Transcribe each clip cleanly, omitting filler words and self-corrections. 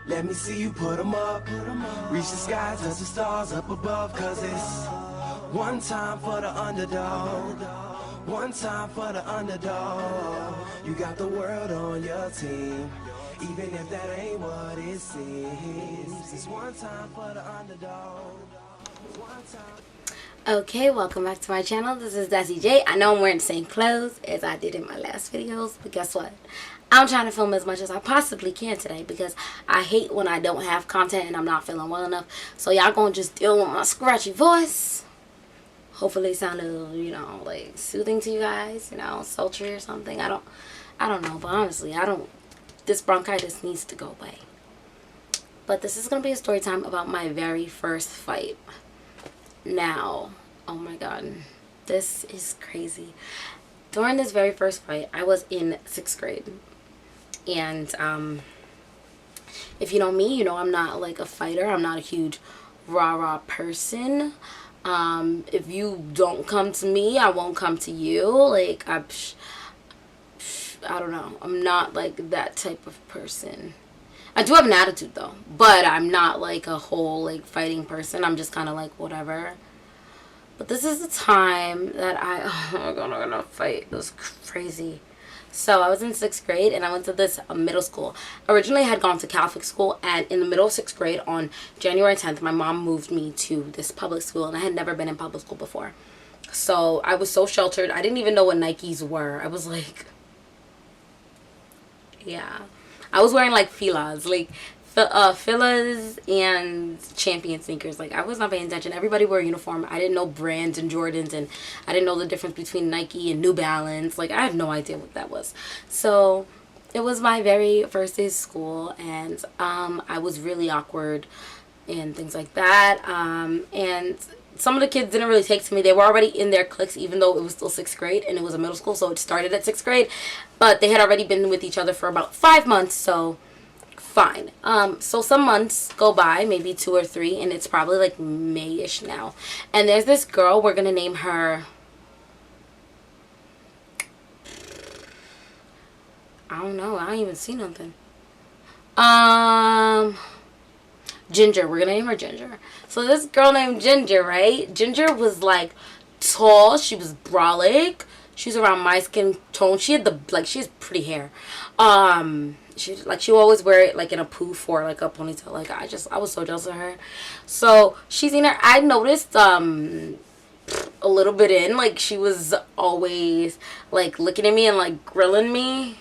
Let me see you put 'em up. Reach the sky, touch the stars up above. Cause it's one time for the underdog. One time for the underdog. You got the world on your team. Even if that ain't what it seems. It's one time for the underdog. One time. Okay, welcome back to my channel. This is dessi.jay. I know I'm wearing the same clothes as I did in my last videos, but guess what? I'm trying to film as much as I possibly can today because I hate when I don't have content and I'm not feeling well enough. So y'all gonna just deal with my scratchy voice. Hopefully it sounded, you know, like soothing to you guys, you know, sultry or something. I don't know, but honestly, this bronchitis needs to go away. But this is gonna be a story time about my very first fight. Now, oh my god, this is crazy. During this very first fight, I was in 6th grade. And if you know me, you know I'm not like a fighter. I'm not a huge rah-rah person. If you don't come to me, I won't come to you. Like, I don't know. I'm not like that type of person. I do have an attitude though, but I'm not like a whole like fighting person. I'm just kind of like whatever. But this is the time that oh my god, I'm gonna fight. It was crazy. So I was in 6th grade and I went to this middle school. Originally I had gone to Catholic school, and in the middle of 6th grade on January 10th, my mom moved me to this public school, and I had never been in public school before. So I was so sheltered. I didn't even know what Nikes were. I was like, yeah. I was wearing like Filas, like Filas and Champion sneakers. Like, I was not paying attention. Everybody wore a uniform. I didn't know brands and Jordans, and I didn't know the difference between Nike and New Balance. Like, I had no idea what that was. So it was my very first day of school, and I was really awkward and things like that. And some of the kids didn't really take to me. They were already in their cliques, even though it was still 6th grade and it was a middle school, so it started at 6th grade. But they had already been with each other for about 5 months, so fine. So some months go by, maybe 2 or 3, and it's probably like May-ish now. And there's this girl, we're gonna name her, I don't know, I don't even see nothing. Ginger. We're gonna name her Ginger. So this girl named Ginger, right? Ginger was like tall. She was brolic. She was around my skin tone. She had she has pretty hair. She would always wear it like in a poof or like a ponytail. Like, I was so jealous of her. So she's in her. I noticed a little bit in, like, she was always like looking at me and like grilling me,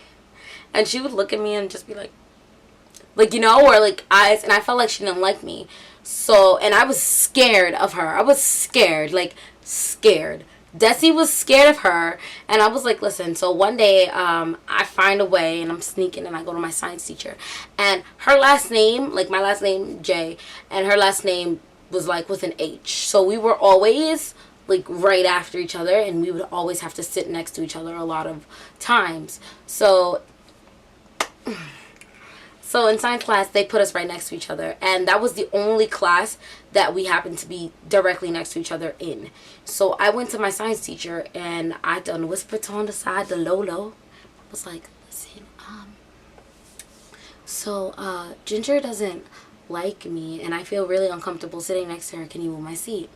and she would look at me and just be like, you know, or like eyes, and I felt like she didn't like me. So, and I was scared of her. I was scared, like scared. Dessi was scared of her, and I was like, listen. So one day, I find a way, and I'm sneaking, and I go to my science teacher, and her last name, like my last name J, and her last name was like with an H. So we were always like right after each other, and we would always have to sit next to each other a lot of times. So in science class, they put us right next to each other. And that was the only class that we happened to be directly next to each other in. So I went to my science teacher, and I done whispered to her on the side, the low. I was like, listen, Ginger doesn't like me, and I feel really uncomfortable sitting next to her. Can you move my seat?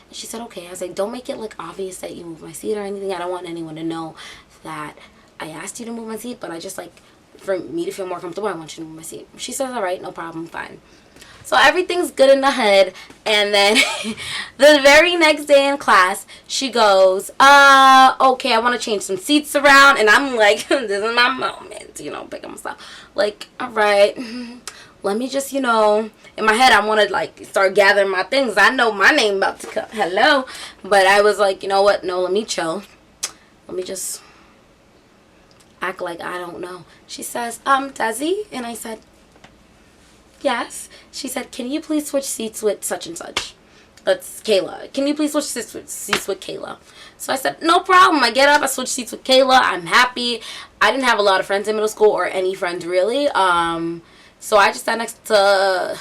And she said, okay. I was like, don't make it like obvious that you move my seat or anything. I don't want anyone to know that I asked you to move my seat, but I just like, for me to feel more comfortable, I want you to move my seat. She says, all right, no problem, fine. So everything's good in the hood, and then the very next day in class, she goes, okay, I want to change some seats around, and I'm like, this is my moment, you know, picking myself. Like, all right, let me just, you know, in my head, I want to like start gathering my things. I know my name about to come, hello, but I was like, you know what, no, let me chill. Let me just act like I don't know. She says, Desi? And I said, yes. She said, can you please switch seats with such and such? That's Kayla. Can you please switch seats with Kayla? So I said, no problem. I get up, I switch seats with Kayla. I'm happy. I didn't have a lot of friends in middle school, or any friends really. So I just sat next to,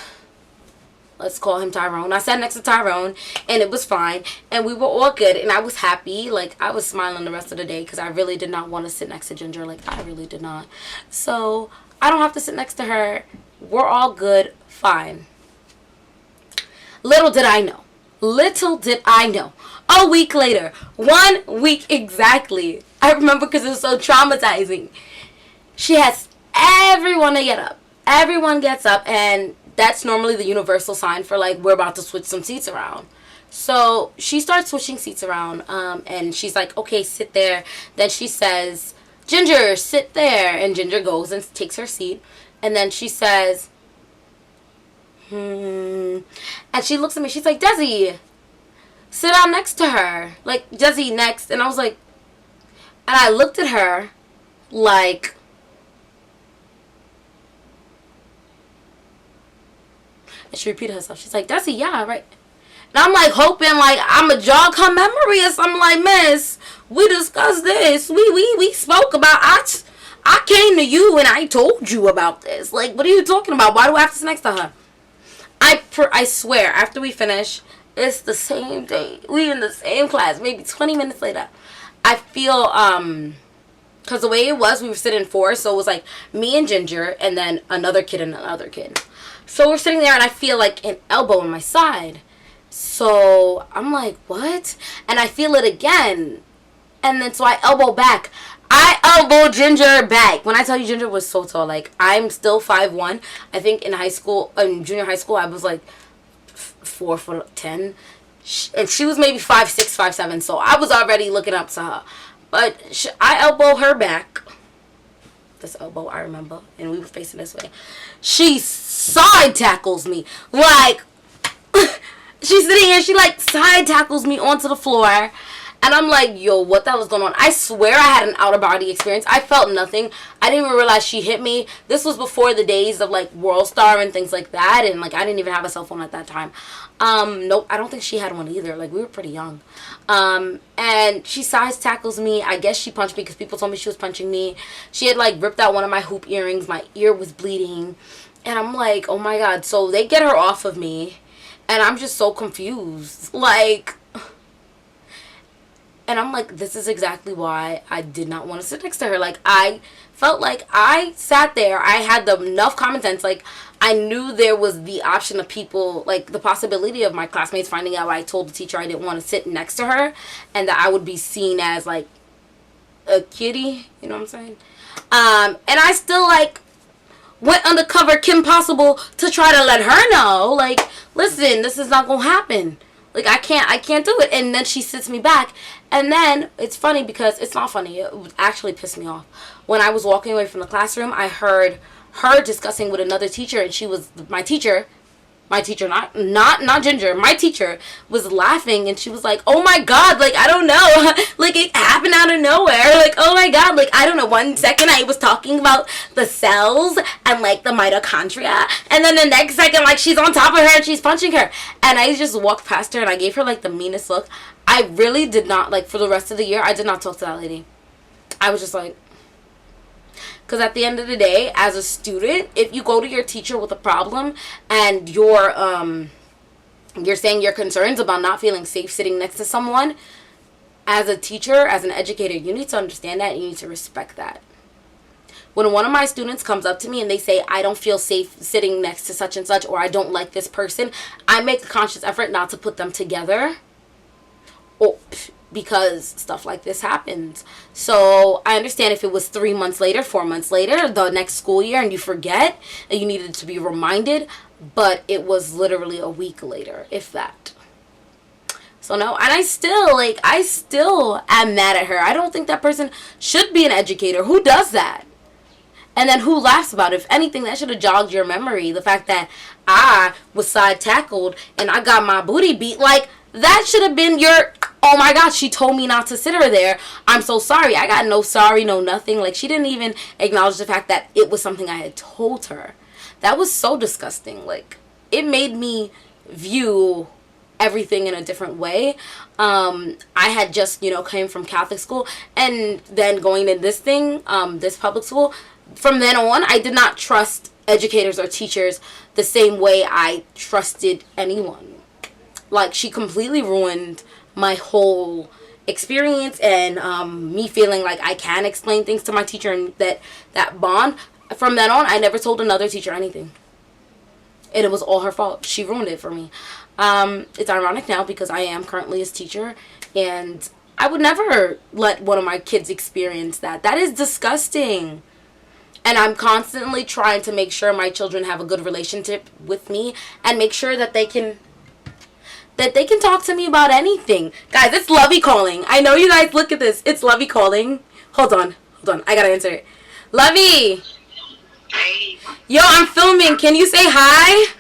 let's call him Tyrone. I sat next to Tyrone, and it was fine, and we were all good, and I was happy. Like, I was smiling the rest of the day because I really did not want to sit next to Ginger. Like, I really did not. So I don't have to sit next to her We're all good. Fine. Little did I know. A week later. 1 week exactly. I remember because it was so traumatizing. She has everyone to get up. Everyone gets up, and that's normally the universal sign for, like, we're about to switch some seats around. So she starts switching seats around, and she's like, okay, sit there. Then she says, Ginger, sit there. And Ginger goes and takes her seat. And then she says, and she looks at me. She's like, Desi, sit down next to her. Like, Desi, next. And I was like, and I looked at her like, and she repeated herself. She's like, Desi, yeah, right. And I'm like hoping like I'm a jog her memory or something. Like, miss, we discussed this. We spoke about I came to you and I told you about this. Like, what are you talking about? Why do I have to sit next to her? I swear, after we finish, it's the same day. We in the same class, maybe 20 minutes later. I feel, because the way it was, we were sitting four, so it was like me and Ginger, and then another kid and another kid. So we're sitting there, and I feel like an elbow on my side. So I'm like, what? And I feel it again. And then so I elbow back. I elbow Ginger back. When I tell you Ginger was so tall, like, I'm still 5'1". I think in junior high school, I was like 4'10", and she was maybe 5'6", 5'7". So I was already looking up to her. But I elbow her back. This elbow, I remember, and we were facing this way. She side tackles me, like she's sitting here. She like side tackles me onto the floor. And I'm like, yo, what the hell is going on? I swear I had an outer body experience. I felt nothing. I didn't even realize she hit me. This was before the days of, like, World Star and things like that. And, like, I didn't even have a cell phone at that time. Nope, I don't think she had one either. Like, we were pretty young. And she side tackles me. I guess she punched me because people told me she was punching me. She had, like, ripped out one of my hoop earrings. My ear was bleeding. And I'm like, oh, my God. So they get her off of me. And I'm just so confused. Like... And I'm like, this is exactly why I did not want to sit next to her. Like, I felt like I sat there. I had enough common sense. Like, I knew there was the option of people, like, the possibility of my classmates finding out I told the teacher I didn't want to sit next to her. And that I would be seen as, like, a kitty. You know what I'm saying? And I still, like, went undercover Kim Possible to try to let her know. Like, listen, this is not going to happen. Like, I can't do it. And then she sits me back. And then, it's funny because, it's not funny. It actually pissed me off. When I was walking away from the classroom, I heard her discussing with another teacher. And she was, my teacher, not Ginger, my teacher was laughing. And she was like, oh my God, like, I don't know. Like, it happened out of nowhere. Like, oh my God, like, I don't know. 1 second I was talking about the cells and, like, the mitochondria. And then the next second, like, she's on top of her and she's punching her. And I just walked past her and I gave her, like, the meanest look. I really did not, like, for the rest of the year, I did not talk to that lady. I was just like... Because at the end of the day, as a student, if you go to your teacher with a problem and you're saying your concerns about not feeling safe sitting next to someone, as a teacher, as an educator, you need to understand that and you need to respect that. When one of my students comes up to me and they say, I don't feel safe sitting next to such and such, or I don't like this person, I make a conscious effort not to put them together. Because stuff like this happens. So I understand if it was 3 months later, 4 months later, the next school year, and you forget and you needed to be reminded, but it was literally a week later, if that. So no, and I still am mad at her. I don't think that person should be an educator. Who does that? And then who laughs about it? If anything, that should have jogged your memory. The fact that I was side tackled and I got my booty beat, like, that should have been your, oh my God, she told me not to sit her there. I'm so sorry. I got no sorry, no nothing. Like, she didn't even acknowledge the fact that it was something I had told her. That was so disgusting. Like, it made me view everything in a different way. I had just, came from Catholic school and then going to this thing, this public school. From then on, I did not trust educators or teachers the same way I trusted anyone. Like, she completely ruined my whole experience and me feeling like I can explain things to my teacher and that bond. From then on, I never told another teacher anything. And it was all her fault. She ruined it for me. It's ironic now because I am currently his teacher, and I would never let one of my kids experience that. That is disgusting. And I'm constantly trying to make sure my children have a good relationship with me and make sure that they can talk to me about anything. Guys, it's Lovey calling. I know you guys look at this. It's Lovey calling. Hold on. I gotta answer it. Lovey. Hey. Yo, I'm filming. Can you say hi?